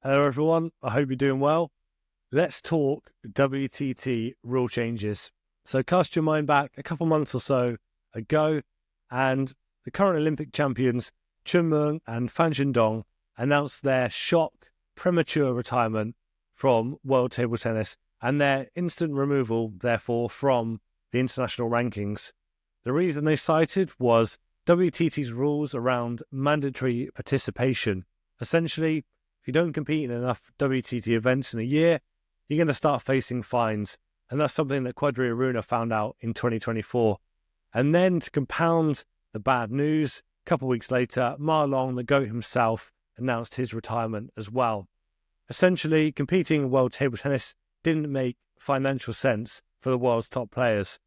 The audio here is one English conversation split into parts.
Hello, everyone. I hope you're doing well. Let's talk WTT rule changes. So, cast your mind back a couple months or so ago, and the current Olympic champions, Meng and Zhendong, announced their shock, premature retirement from world table tennis and their instant removal, therefore, from the international rankings. The reason they cited was WTT's rules around mandatory participation. Essentially, if you don't compete in enough WTT events in a year, you're going to start facing fines. And that's something that Quadri Aruna found out in 2024. And then to compound the bad news, a couple of weeks later, Ma Long, the GOAT himself, announced his retirement as well. Essentially, competing in world table tennis didn't make financial sense for the world's top players.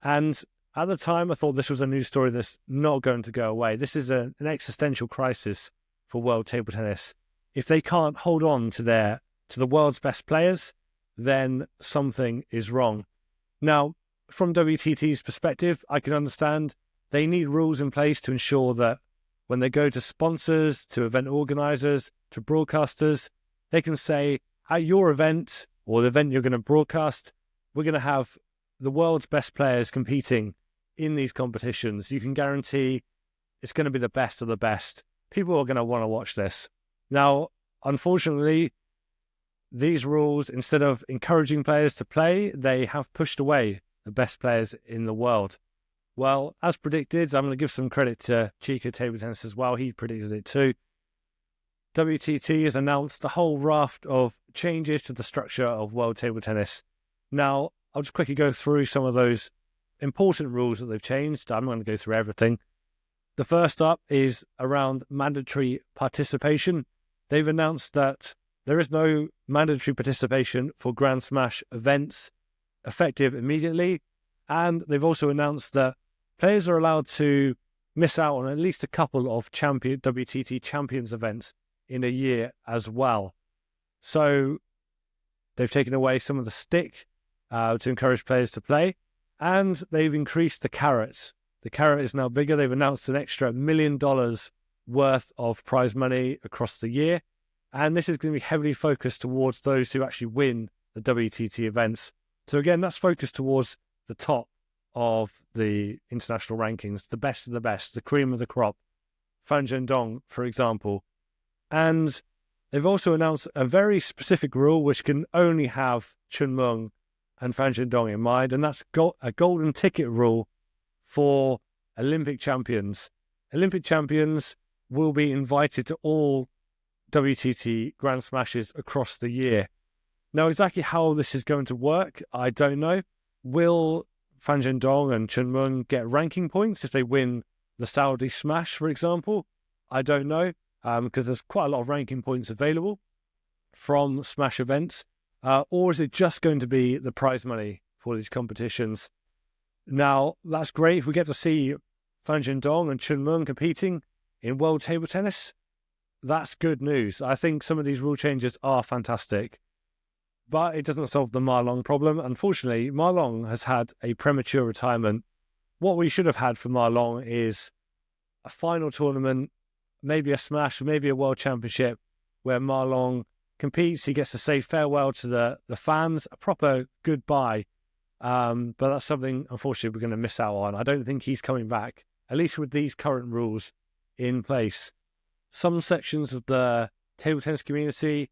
And at the time, I thought this was a news story that's not going to go away. This is an existential crisis for world table tennis. If they can't hold on to the world's best players, then something is wrong. Now, from WTT's perspective, I can understand they need rules in place to ensure that when they go to sponsors, to event organizers, to broadcasters, they can say, at your event or the event you're going to broadcast, we're going to have the world's best players competing in these competitions. You can guarantee it's going to be the best of the best. People are going to want to watch this. Now, unfortunately, these rules, instead of encouraging players to play, they have pushed away the best players in the world. Well, as predicted, I'm going to give some credit to Chica Table Tennis as well. He predicted it too. WTT has announced a whole raft of changes to the structure of world table tennis. Now, I'll just quickly go through some of those important rules that they've changed. I'm not going to go through everything. The first up is around mandatory participation. They've announced that there is no mandatory participation for Grand Smash events effective immediately. And they've also announced that players are allowed to miss out on at least a couple of WTT Champions events in a year as well. So they've taken away some of the stick to encourage players to play, and they've increased the carrot. The carrot is now bigger. They've announced an extra $1 million worth of prize money across the year. And this is going to be heavily focused towards those who actually win the WTT events. So again, that's focused towards the top of the international rankings, the best of the best, the cream of the crop. Zhendong, for example. And they've also announced a very specific rule which can only have Chen Meng and Zhendong in mind, and that's a golden ticket rule for Olympic champions. Olympic champions will be invited to all WTT Grand Smashes across the year. Now, exactly how this is going to work, I don't know. Will Zhendong and Chen Meng get ranking points if they win the Saudi Smash, for example? I don't know, because there's quite a lot of ranking points available from Smash events. Or is it just going to be the prize money for these competitions? Now, that's great if we get to see Zhendong and Chen Meng competing in world table tennis. That's good news. I think some of these rule changes are fantastic, but it doesn't solve the Ma Long problem. Unfortunately, Ma Long has had a premature retirement. What we should have had for Ma Long is a final tournament, maybe a Smash, maybe a World Championship, where Ma Long competes. He gets to say farewell to the fans, a proper goodbye. But that's something, unfortunately, we're going to miss out on. I don't think he's coming back, at least with these current rules in place. Some sections of the table tennis community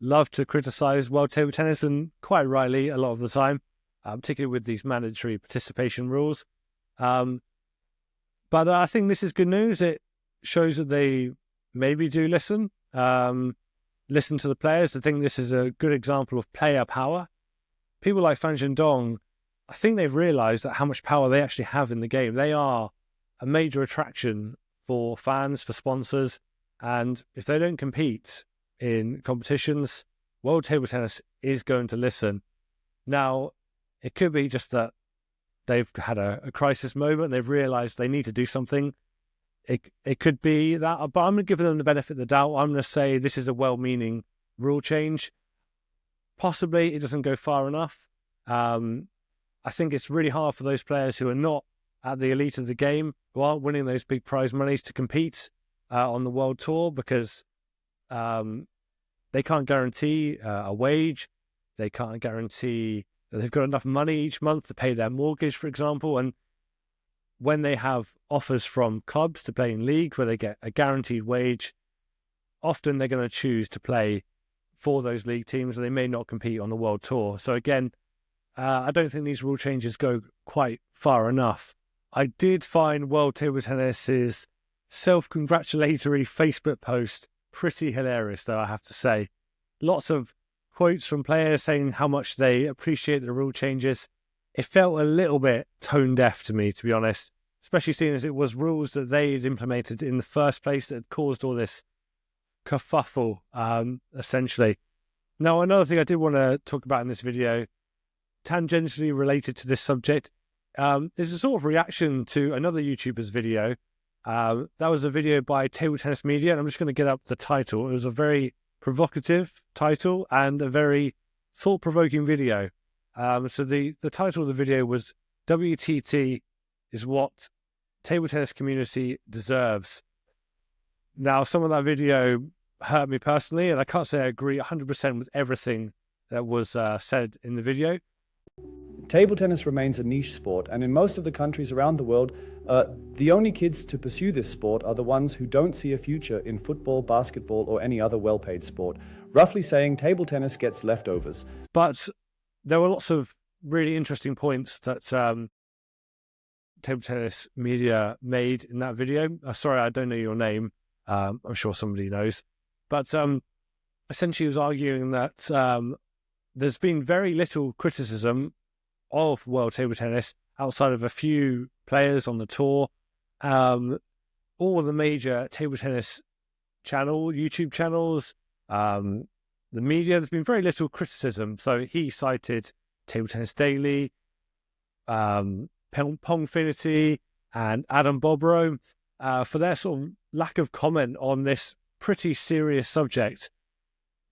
love to criticize world table tennis, and quite rightly a lot of the time, particularly with these mandatory participation rules. But I think this is good news. It shows that they maybe do listen to the players. I think this is a good example of player power. People like Zhendong, I think they've realized that how much power they actually have in the game. They are a major attraction for fans, for sponsors, and if they don't compete in competitions, world table tennis is going to listen. Now, it could be just that they've had a crisis moment and they've realized they need to do something. It could be that, but I'm going to give them the benefit of the doubt. I'm going to say this is a well-meaning rule change. Possibly it doesn't go far enough. I think it's really hard for those players who are not at the elite of the game, who aren't winning those big prize monies, to compete on the world tour, because they they can't guarantee a wage. They can't guarantee that they've got enough money each month to pay their mortgage, for example. And when they have offers from clubs to play in leagues where they get a guaranteed wage, often they're going to choose to play for those league teams, and they may not compete on the world tour. So again, I don't think these rule changes go quite far enough. I did find World Table Tennis's self-congratulatory Facebook post pretty hilarious, though, I have to say. Lots of quotes from players saying how much they appreciate the rule changes. It felt a little bit tone deaf to me, to be honest, especially seeing as it was rules that they'd implemented in the first place that had caused all this kerfuffle, essentially. Now, another thing I did want to talk about in this video, tangentially related to this subject, is a sort of reaction to another YouTuber's video. That was a video by Table Tennis Media, and I'm just going to get up the title. It was a very provocative title and a very thought-provoking video. So the title of the video was WTT is what table tennis community deserves. Now, some of that video hurt me personally, and I can't say I agree 100% with everything that was said in the video. Table tennis remains a niche sport, and in most of the countries around the world, the only kids to pursue this sport are the ones who don't see a future in football, basketball, or any other well-paid sport. Roughly saying, table tennis gets leftovers. But there were lots of really interesting points that Table Tennis Media made in that video. Sorry, I don't know your name. I'm sure somebody knows. But essentially he was arguing that there's been very little criticism of World Table Tennis outside of a few players on the tour. All the major table tennis YouTube channels, the media, there's been very little criticism. So he cited Table Tennis Daily, Pongfinity, and Adam Bobrow for their sort of lack of comment on this pretty serious subject.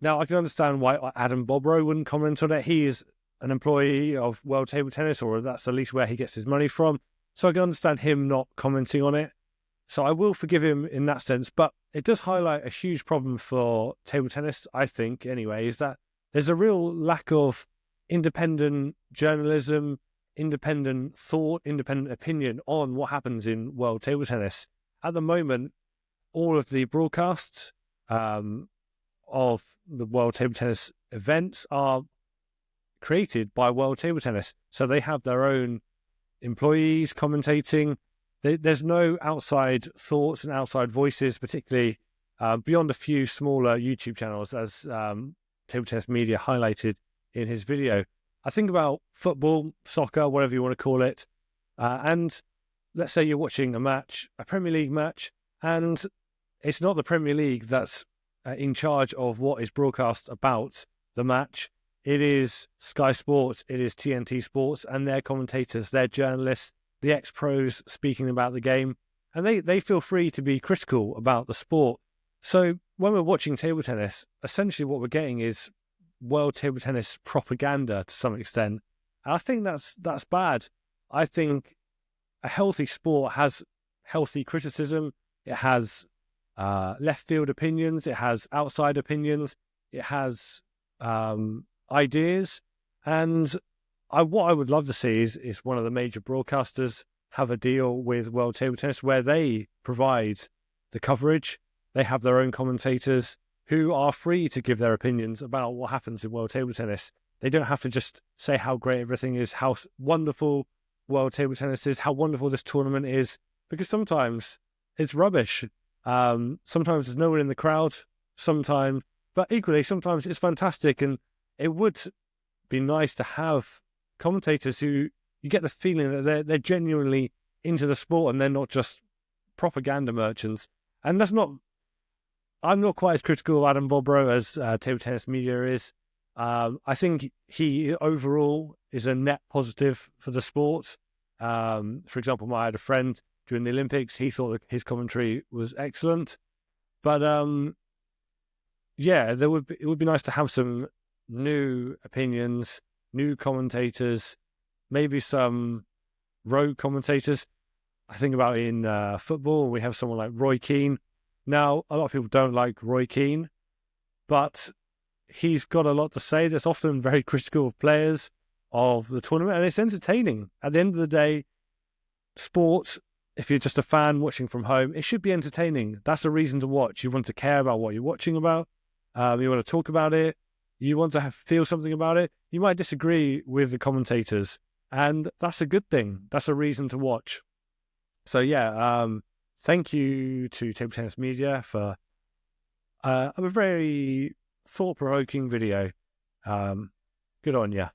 Now, I can understand why Adam Bobrow wouldn't comment on it. He is an employee of World Table Tennis, or that's at least where he gets his money from. So I can understand him not commenting on it. So I will forgive him in that sense. But it does highlight a huge problem for table tennis, I think, anyway, is that there's a real lack of independent journalism, independent thought, independent opinion on what happens in World Table Tennis. At the moment, all of the broadcasts of the World Table Tennis events are created by World Table Tennis. So they have their own employees commentating. There's no outside thoughts and outside voices, particularly beyond a few smaller YouTube channels, as Table Tennis Media highlighted in his video. I think about football, soccer, whatever you want to call it, and let's say you're watching a match, a Premier League match, and it's not the Premier League that's in charge of what is broadcast about the match. It is Sky Sports, it is TNT Sports, and their commentators, their journalists, the ex-pros speaking about the game, and they feel free to be critical about the sport. So when we're watching table tennis, essentially what we're getting is World Table Tennis propaganda to some extent. And I think that's bad. I think a healthy sport has healthy criticism. It has left field opinions. It has outside opinions. It has ideas. And what I would love to see is one of the major broadcasters have a deal with World Table Tennis where they provide the coverage. They have their own commentators who are free to give their opinions about what happens in World Table Tennis. They don't have to just say how great everything is, how wonderful World Table Tennis is, how wonderful this tournament is, because sometimes it's rubbish. Sometimes there's no one in the crowd, but equally, sometimes it's fantastic. And it would be nice to have commentators who you get the feeling that they're genuinely into the sport and they're not just propaganda merchants. And I'm not quite as critical of Adam Bobrow as Table Tennis Media is. I think he overall is a net positive for the sport. For example, I had a friend during the Olympics. He thought that his commentary was excellent. But yeah, it would be nice to have some new opinions, new commentators, maybe some rogue commentators. I think about in football, we have someone like Roy Keane. Now, a lot of people don't like Roy Keane, but he's got a lot to say that's often very critical of players of the tournament, and it's entertaining. At the end of the day, sport, if you're just a fan watching from home, it should be entertaining. That's a reason to watch. You want to care about what you're watching about. You want to talk about it. You want to feel something about it. You might disagree with the commentators, and that's a good thing. That's a reason to watch. So yeah, thank you to Table Tennis Media for a very thought-provoking video. Good on you.